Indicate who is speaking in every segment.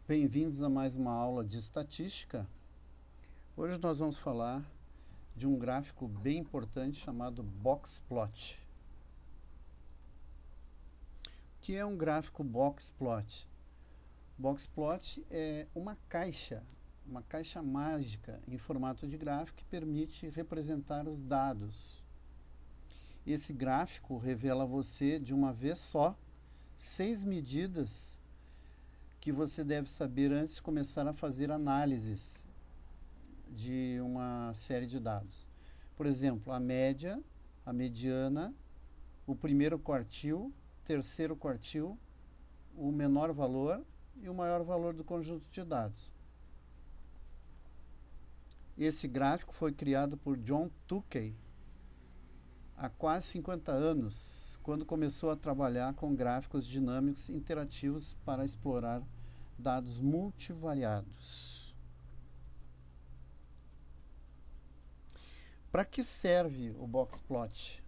Speaker 1: Bem-vindos a mais uma aula de estatística. Hoje nós vamos falar de um gráfico bem importante chamado box plot. O que é um gráfico box plot? Box plot é uma caixa mágica em formato de gráfico que permite representar os dados. Esse gráfico revela a você de uma vez só 6 medidas que você deve saber antes de começar a fazer análises de uma série de dados. Por exemplo, a média, a mediana, o primeiro quartil, terceiro quartil, o menor valor e o maior valor do conjunto de dados. Esse gráfico foi criado por John Tukey há quase 50 anos, quando começou a trabalhar com gráficos dinâmicos interativos para explorar dados multivariados. Para que serve o box plot?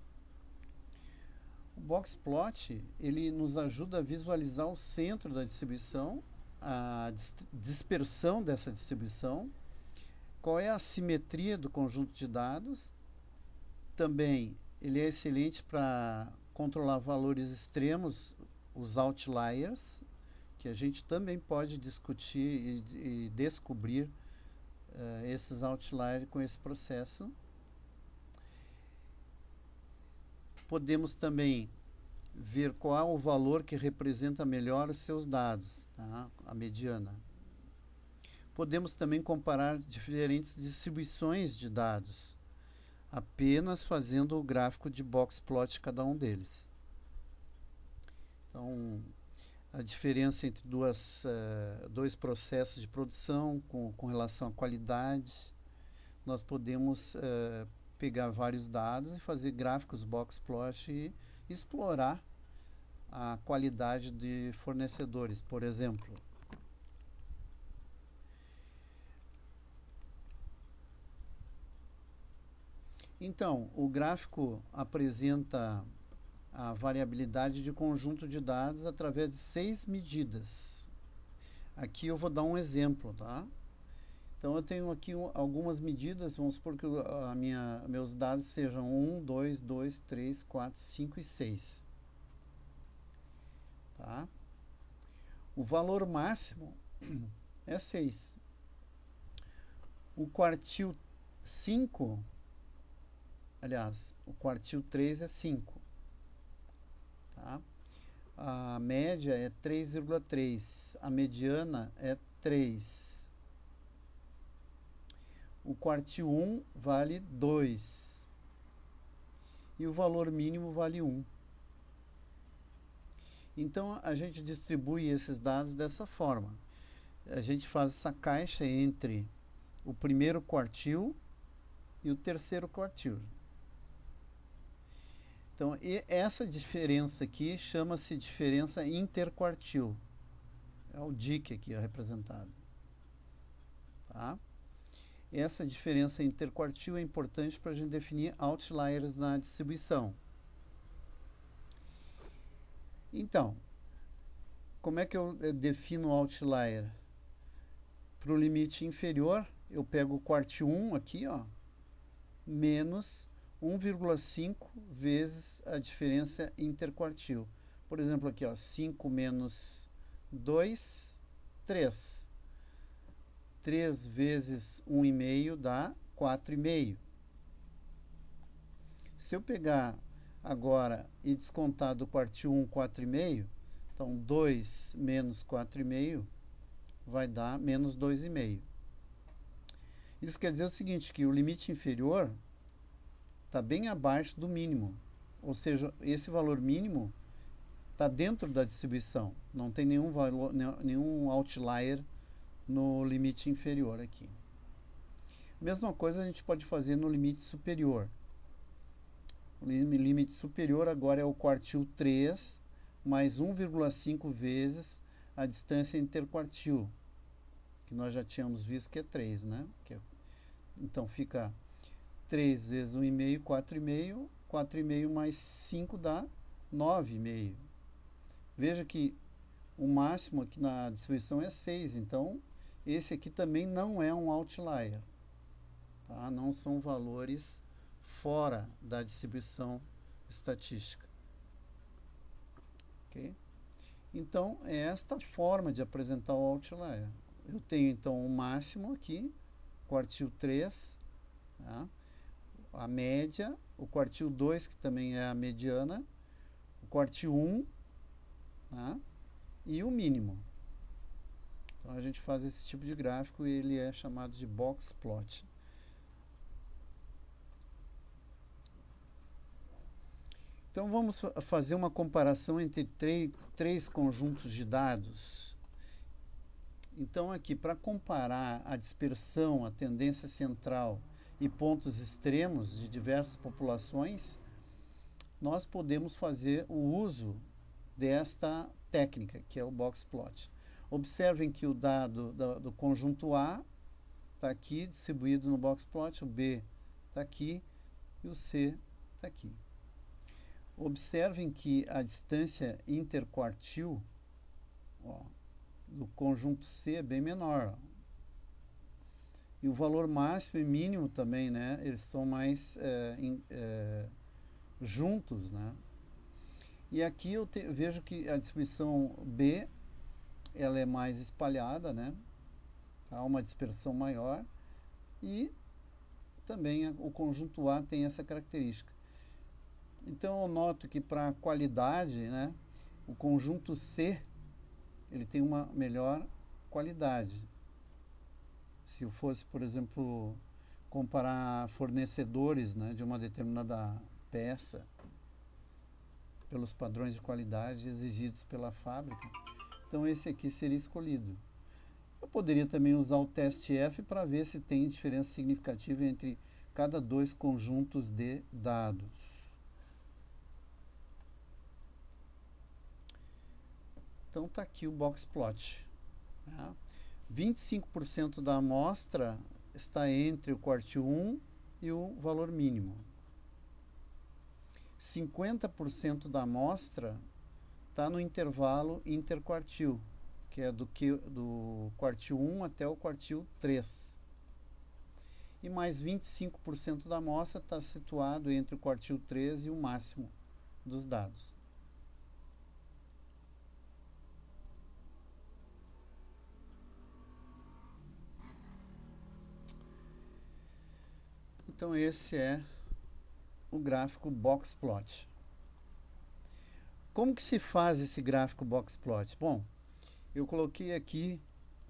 Speaker 1: O box plot ele nos ajuda a visualizar o centro da distribuição, a dispersão dessa distribuição, qual é a simetria do conjunto de dados. Também ele é excelente para controlar valores extremos, os outliers, que a gente também pode discutir e descobrir esses outliers com esse processo. Podemos também ver qual é o valor que representa melhor os seus dados, tá? A mediana. Podemos também comparar diferentes distribuições de dados, apenas fazendo o gráfico de box plot de cada um deles. Então, a diferença entre dois processos de produção com relação à qualidade, nós podemos pegar vários dados e fazer gráficos box plot e explorar a qualidade de fornecedores, por exemplo. Então, o gráfico apresenta a variabilidade de conjunto de dados através de 6 medidas. Aqui eu vou dar um exemplo, tá? Então eu tenho aqui algumas medidas, vamos supor que meus dados sejam 1, 2, 3, 4, 5 e 6. Tá? O valor máximo é 6. O quartil 5, aliás, o quartil 3 é 5. Tá? A média é 3,3. A mediana é 3. O quartil 1 vale 2. E o valor mínimo vale 1. Então, a gente distribui esses dados dessa forma. A gente faz essa caixa entre o primeiro quartil e o terceiro quartil. Então, essa diferença aqui chama-se diferença interquartil. É o DIC aqui representado. Tá? Essa diferença interquartil é importante para a gente definir outliers na distribuição. Então, como é que eu defino o outlier? Para o limite inferior, eu pego o quartil 1 aqui, ó, menos 1,5 vezes a diferença interquartil. Por exemplo, aqui, ó, 5 menos 2, 3. 3 vezes 1,5 dá 4,5. Se eu pegar agora e descontar do quartil 1, 4,5, então 2 menos 4,5 vai dar menos 2,5. Isso quer dizer o seguinte, que o limite inferior está bem abaixo do mínimo. Ou seja, esse valor mínimo está dentro da distribuição. Não tem nenhum outlier no limite inferior aqui. Mesma coisa a gente pode fazer no limite superior. O limite superior agora é o quartil 3 mais 1,5 vezes a distância interquartil, que nós já tínhamos visto que é 3, né? Então fica 3 vezes 1,5, 4,5. 4,5 mais 5 dá 9,5. Veja que o máximo aqui na distribuição é 6, então esse aqui também não é um outlier, tá? Não são valores fora da distribuição estatística. Ok? Então, é esta forma de apresentar o outlier. Eu tenho, então, o máximo aqui, quartil 3, tá? A média, o quartil 2, que também é a mediana, o quartil 1, tá? E o mínimo. Então, a gente faz esse tipo de gráfico e ele é chamado de box plot. Então, vamos fazer uma comparação entre três conjuntos de dados. Então, aqui, para comparar a dispersão, a tendência central e pontos extremos de diversas populações, nós podemos fazer o uso desta técnica, que é o box plot. Observem que o dado do conjunto A está aqui, distribuído no box plot, o B está aqui e o C está aqui. Observem que a distância interquartil, ó, do conjunto C é bem menor. Ó. E o valor máximo e mínimo também, né? Eles estão mais juntos, né? E aqui eu vejo que a distribuição B ela é mais espalhada, né? Há uma dispersão maior e também o conjunto A tem essa característica. Então eu noto que para a qualidade, né, o conjunto C ele tem uma melhor qualidade. Se eu fosse, por exemplo, comparar fornecedores, né, de uma determinada peça pelos padrões de qualidade exigidos pela fábrica, então esse aqui seria escolhido. Eu poderia também usar o teste F para ver se tem diferença significativa entre cada dois conjuntos de dados. Então está aqui o box plot. Tá? 25% da amostra está entre o quartil 1 e o valor mínimo. 50% da amostra está no intervalo interquartil, que é do quartil 1 até o quartil 3. E mais 25% da amostra está situado entre o quartil 3 e o máximo dos dados. Então esse é o gráfico box plot. Como que se faz esse gráfico box plot? Bom, eu coloquei aqui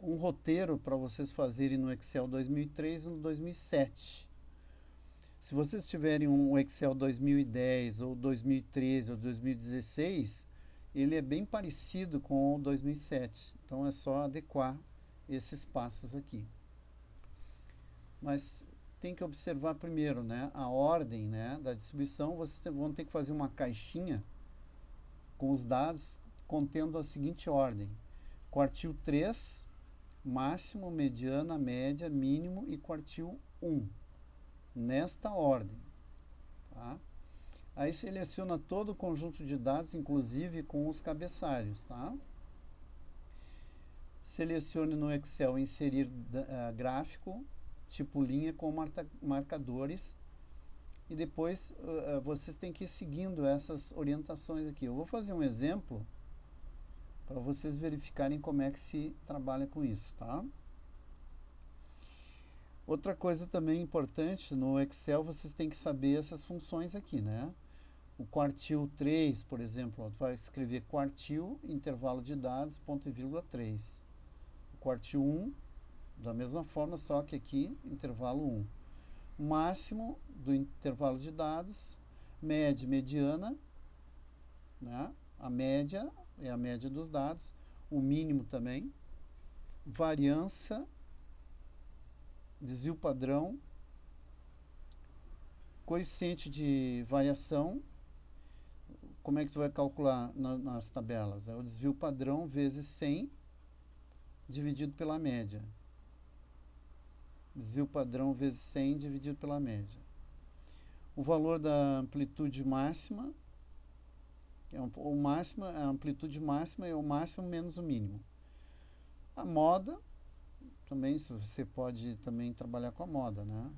Speaker 1: um roteiro para vocês fazerem no Excel 2003 e no 2007. Se vocês tiverem um Excel 2010 ou 2013 ou 2016, ele é bem parecido com o 2007. Então é só adequar esses passos aqui. Mas tem que observar primeiro, né, a ordem, né, da distribuição. Vocês vão ter que fazer uma caixinha com os dados contendo a seguinte ordem: quartil 3, máximo, mediana, média, mínimo e quartil 1. Nesta ordem. Tá? Aí seleciona todo o conjunto de dados, inclusive com os cabeçalhos. Tá? Selecione no Excel inserir gráfico, tipo linha com marcadores, e depois vocês têm que ir seguindo essas orientações aqui. Eu vou fazer um exemplo para vocês verificarem como é que se trabalha com isso, tá? Outra coisa também importante no Excel, vocês têm que saber essas funções aqui, né? O quartil 3, por exemplo, vai escrever quartil, intervalo de dados, ponto e vírgula 3. O quartil 1, da mesma forma, só que aqui, intervalo 1. Máximo do intervalo de dados, média, mediana, né? A média é a média dos dados, o mínimo também, variância, desvio padrão, coeficiente de variação. Como é que tu vai calcular nas tabelas? É o desvio padrão vezes 100 dividido pela média. Desvio padrão vezes 100 dividido pela média. O valor da amplitude máxima O máximo, a amplitude máxima é o máximo menos o mínimo. A moda, também você pode também trabalhar com a moda, né?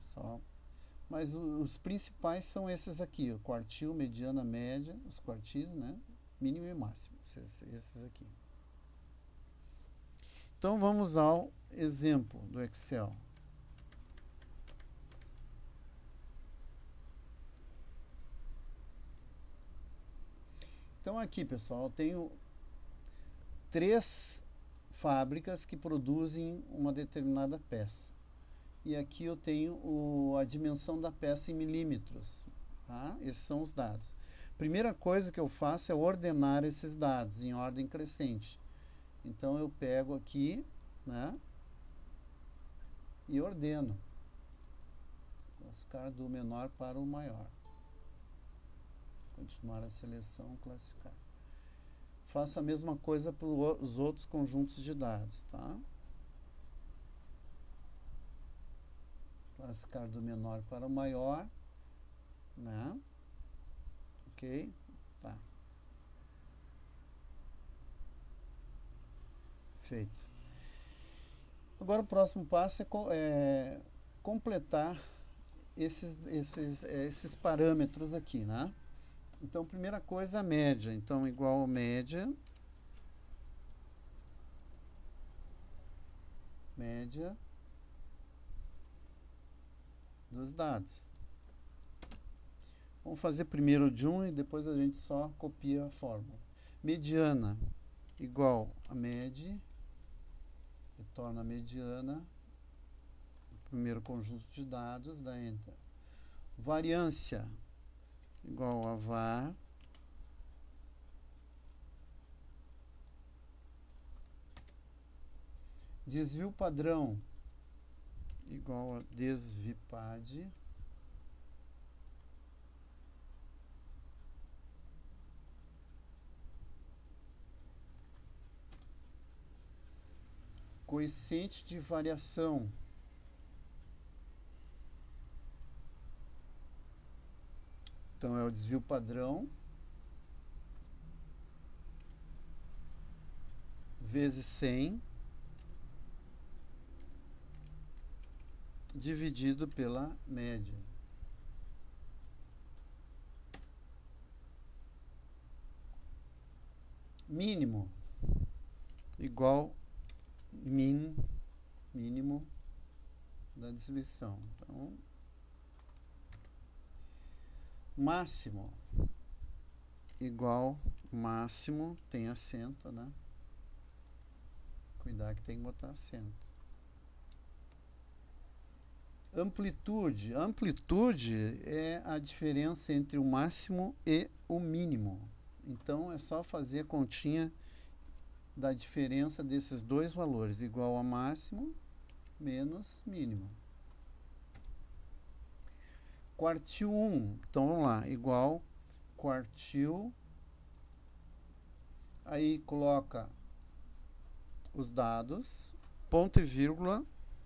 Speaker 1: Mas os principais são esses aqui, o quartil, mediana, média, os quartis, né? Mínimo e máximo, esses aqui. Então vamos ao exemplo do Excel. Então aqui, pessoal, eu tenho 3 fábricas que produzem uma determinada peça. E aqui eu tenho a dimensão da peça em milímetros. Tá? Esses são os dados. Primeira coisa que eu faço é ordenar esses dados em ordem crescente. Então eu pego aqui, né, e ordeno. Classificar do menor para o maior. Continuar a seleção, classificar. Faço a mesma coisa para os outros conjuntos de dados, tá? Classificar do menor para o maior, né? Ok? Tá. Feito. Agora o próximo passo é completar esses parâmetros aqui, né? Então, primeira coisa, a média. Então, igual a média dos dados. Vamos fazer primeiro de um e depois a gente só copia a fórmula. Mediana igual a média, retorna a mediana, primeiro conjunto de dados, dá Enter. Variância igual a var desvio padrão igual a desvipad coeficiente de variação então é o desvio padrão vezes 100 dividido pela média. Mínimo igual mínimo da distribuição. Então, máximo igual máximo, tem acento, né? Cuidar que tem que botar acento. Amplitude. Amplitude é a diferença entre o máximo e o mínimo. Então, é só fazer a continha da diferença desses dois valores, igual a máximo menos mínimo. Quartil 1. Então, vamos lá. Igual quartil. Aí, coloca os dados. Ponto e vírgula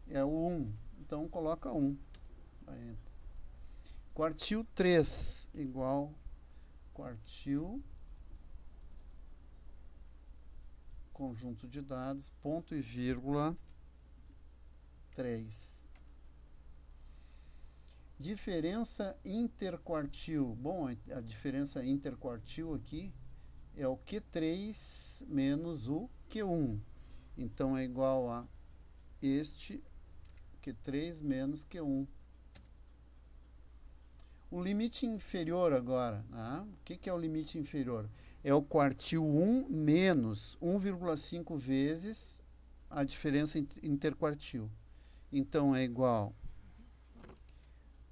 Speaker 1: é o 1. Então, coloca 1. Quartil 3 igual quartil conjunto de dados, ponto e vírgula 3. Diferença interquartil. Bom, a diferença interquartil aqui é o Q3 menos o Q1. Então, é igual a este Q3 menos Q1. O limite inferior agora, né? O que é o limite inferior? É o quartil 1 menos 1,5 vezes a diferença interquartil. Então, é igual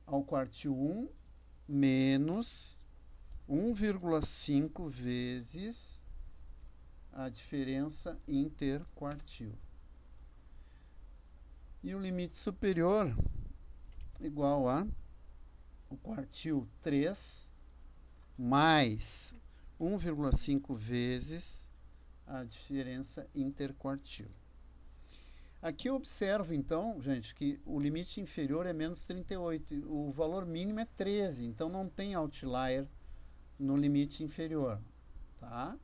Speaker 1: ao quartil 1 menos 1,5 vezes a diferença interquartil. E o limite superior igual a o quartil 3 mais 1,5 vezes a diferença interquartil. Aqui eu observo, então, gente, que o limite inferior é menos 38. O valor mínimo é 13, então não tem outlier no limite inferior. tá?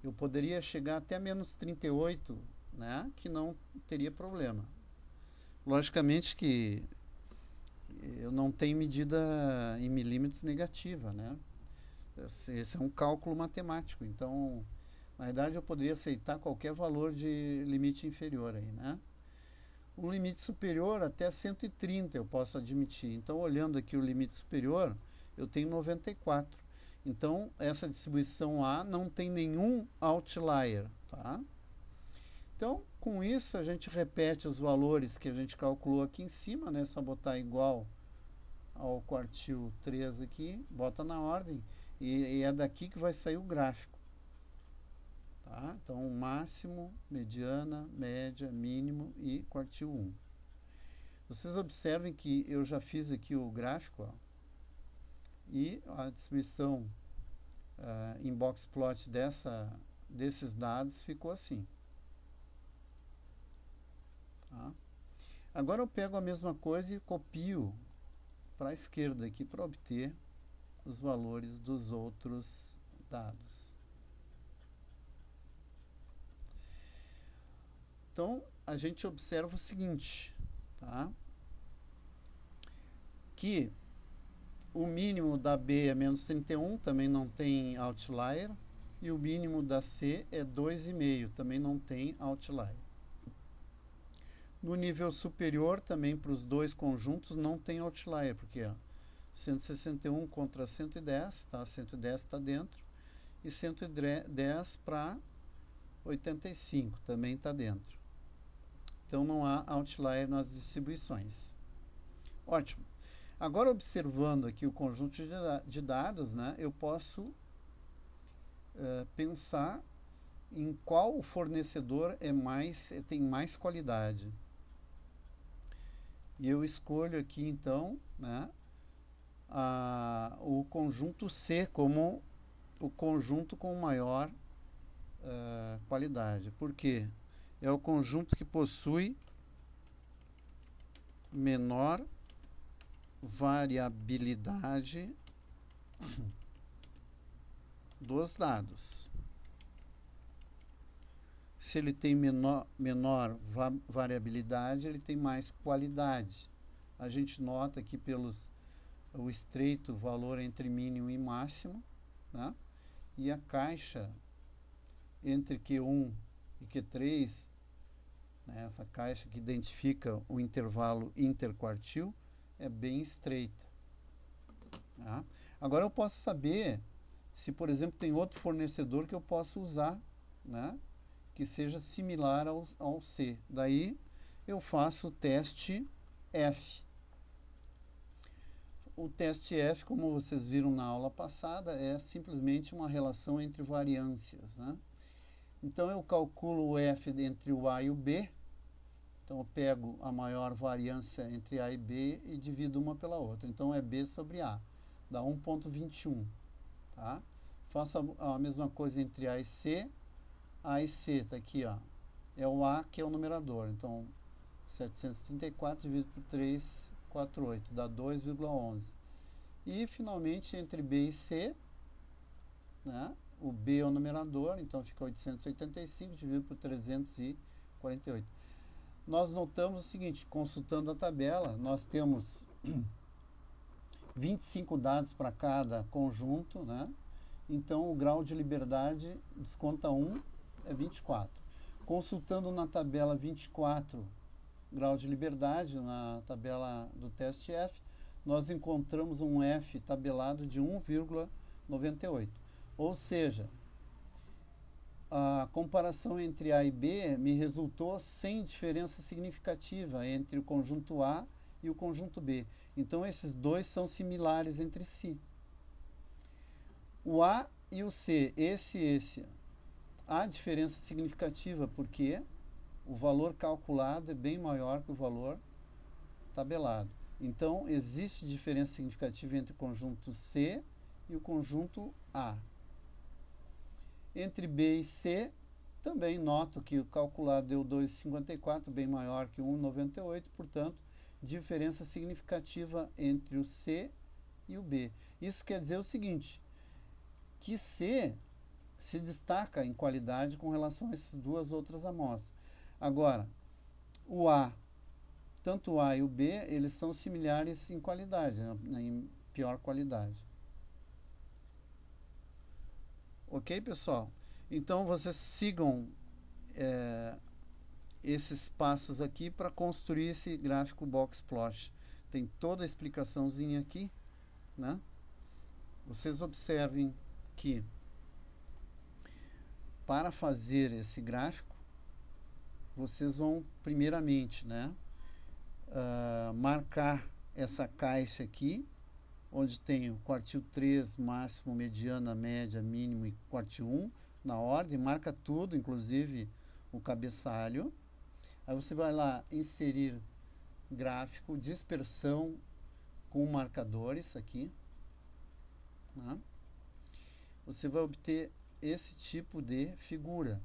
Speaker 1: Eu poderia chegar até menos 38, né? Que não teria problema. Logicamente que eu não tenho medida em milímetros negativa, né? Esse é um cálculo matemático, então, na verdade, eu poderia aceitar qualquer valor de limite inferior aí, né? Um limite superior até 130 eu posso admitir. Então, olhando aqui o limite superior, eu tenho 94. Então, essa distribuição A não tem nenhum outlier, tá? Então, com isso, a gente repete os valores que a gente calculou aqui em cima, né? Só botar igual ao quartil 3 aqui, bota na ordem, e é daqui que vai sair o gráfico. Tá? Então, máximo, mediana, média, mínimo e quartil 1. Vocês observem que eu já fiz aqui o gráfico, ó, e a distribuição em box plot desses dados ficou assim. Tá? Agora eu pego a mesma coisa e copio para a esquerda aqui para obter os valores dos outros dados. Então, a gente observa o seguinte, tá? Que o mínimo da B é menos 31, também não tem outlier, e o mínimo da C é 2,5, também não tem outlier. No nível superior, também para os dois conjuntos, não tem outlier, porque ó, 161 contra 110, tá? 110 está dentro, e 110 para 85 também está dentro. Então, não há outlier nas distribuições. Ótimo. Agora, observando aqui o conjunto de dados, né, eu posso pensar em qual fornecedor tem mais qualidade. E eu escolho aqui, então, né, o conjunto C como o conjunto com maior qualidade. Por quê? É o conjunto que possui menor variabilidade dos dados. Se ele tem menor variabilidade, ele tem mais qualidade. A gente nota aqui o estreito valor entre mínimo e máximo, né? E a caixa entre Q1 e Q3, né, essa caixa que identifica o intervalo interquartil, é bem estreita. Tá? Agora eu posso saber se, por exemplo, tem outro fornecedor que eu posso usar, né, que seja similar ao C. Daí eu faço o teste F. O teste F, como vocês viram na aula passada, é simplesmente uma relação entre variâncias, né? Então, eu calculo o F entre o A e o B. Então, eu pego a maior variância entre A e B e divido uma pela outra. Então, é B sobre A. Dá 1,21. Tá? Faço a mesma coisa entre A e C. A e C está aqui, ó. É o A que é o numerador. Então, 734 dividido por 348 dá 2,11. E, finalmente, entre B e C, né? O B é o numerador, então fica 885 dividido por 348. Nós notamos o seguinte, consultando a tabela, nós temos 25 dados para cada conjunto, né? Então, o grau de liberdade desconta 1, é 24. Consultando na tabela 24, grau de liberdade, na tabela do teste F, nós encontramos um F tabelado de 1,98. Ou seja, a comparação entre A e B me resultou sem diferença significativa entre o conjunto A e o conjunto B. Então, esses dois são similares entre si. O A e o C, esse. Há diferença significativa porque o valor calculado é bem maior que o valor tabelado. Então, existe diferença significativa entre o conjunto C e o conjunto A. Entre B e C, também noto que o calculado deu 2,54, bem maior que 1,98, portanto, diferença significativa entre o C e o B. Isso quer dizer o seguinte, que se destaca em qualidade com relação a essas duas outras amostras. Agora, o A, tanto o A e o B, eles são similares em qualidade, em pior qualidade. Ok, pessoal? Então, vocês sigam esses passos aqui para construir esse gráfico box plot. Tem toda a explicaçãozinha aqui, né? Vocês observem que para fazer esse gráfico, vocês vão primeiramente, né, marcar essa caixa aqui, onde tem o quartil 3, máximo, mediana, média, mínimo e quartil 1, na ordem, marca tudo, inclusive o cabeçalho. Aí você vai lá inserir gráfico, dispersão com marcadores aqui, né? Você vai obter esse tipo de figura.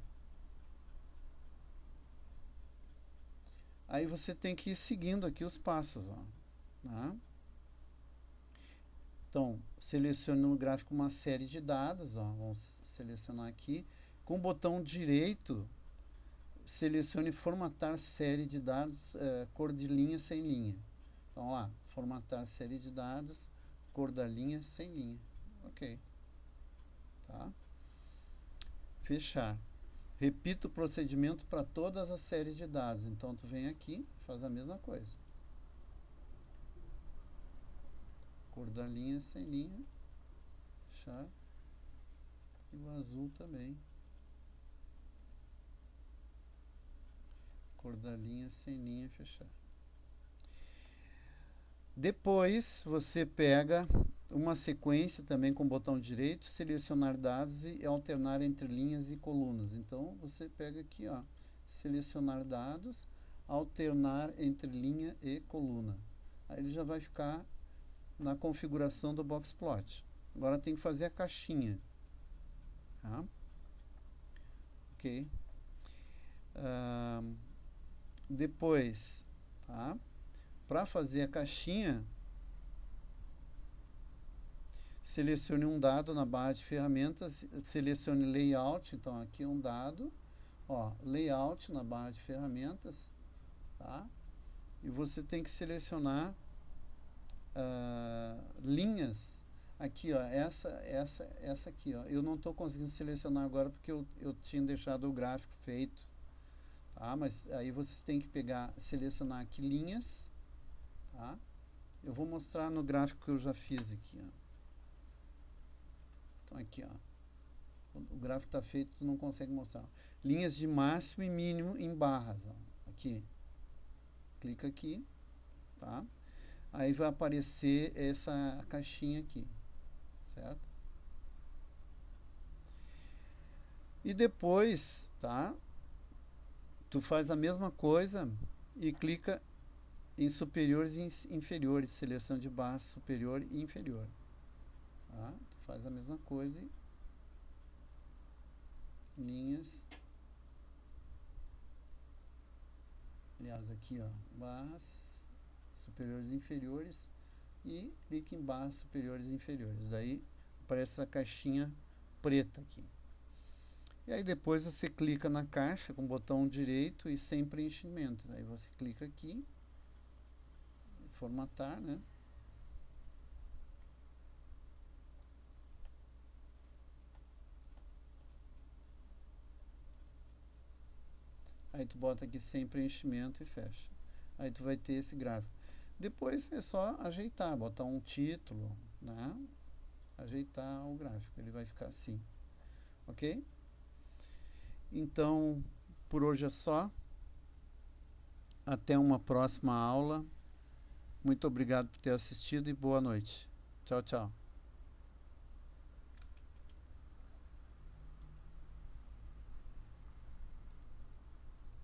Speaker 1: Aí você tem que ir seguindo aqui os passos, ó, tá? Então, selecione no gráfico uma série de dados, ó, vamos selecionar aqui. Com o botão direito, selecione formatar série de dados, cor de linha sem linha. Então, lá, formatar série de dados, cor da linha sem linha. Ok. Tá? Fechar. Repita o procedimento para todas as séries de dados. Então, tu vem aqui, faz a mesma coisa. Cor da linha sem linha. Fechar. E o azul também. Cor da linha sem linha, fechar. Depois, você pega uma sequência também com o botão direito, selecionar dados e alternar entre linhas e colunas. Então, você pega aqui, ó, selecionar dados, alternar entre linha e coluna. Aí ele já vai ficar na configuração do box plot. Agora tem que fazer a caixinha. Tá? Ok. Depois, tá? Para fazer a caixinha, selecione um dado na barra de ferramentas, selecione layout, então aqui é um dado, ó, layout na barra de ferramentas, tá? E você tem que selecionar linhas, aqui, ó, essa aqui, ó, eu não estou conseguindo selecionar agora porque eu tinha deixado o gráfico feito, tá? Mas aí vocês têm que pegar, selecionar aqui linhas, tá? Eu vou mostrar no gráfico que eu já fiz aqui, ó. Então aqui, ó, o gráfico está feito, tu não consegue mostrar. Linhas de máximo e mínimo em barras, ó. Aqui, clica aqui, tá? Aí vai aparecer essa caixinha aqui, certo? E depois, tá? Tu faz a mesma coisa e clica em superiores e inferiores, seleção de barra superior e inferior, tá? Tu faz a mesma coisa e linhas, aliás aqui, ó, barras superiores e inferiores e clique em barras superiores e inferiores, daí aparece essa caixinha preta aqui. E aí depois você clica na caixa com o botão direito e sem preenchimento, aí você clica aqui, formatar, né? Aí tu bota aqui sem preenchimento e fecha. Aí tu vai ter esse gráfico. Depois é só ajeitar, botar um título, né? Ajeitar o gráfico, ele vai ficar assim. Ok? Então, por hoje é só. Até uma próxima aula. Muito obrigado por ter assistido e boa noite. Tchau, tchau.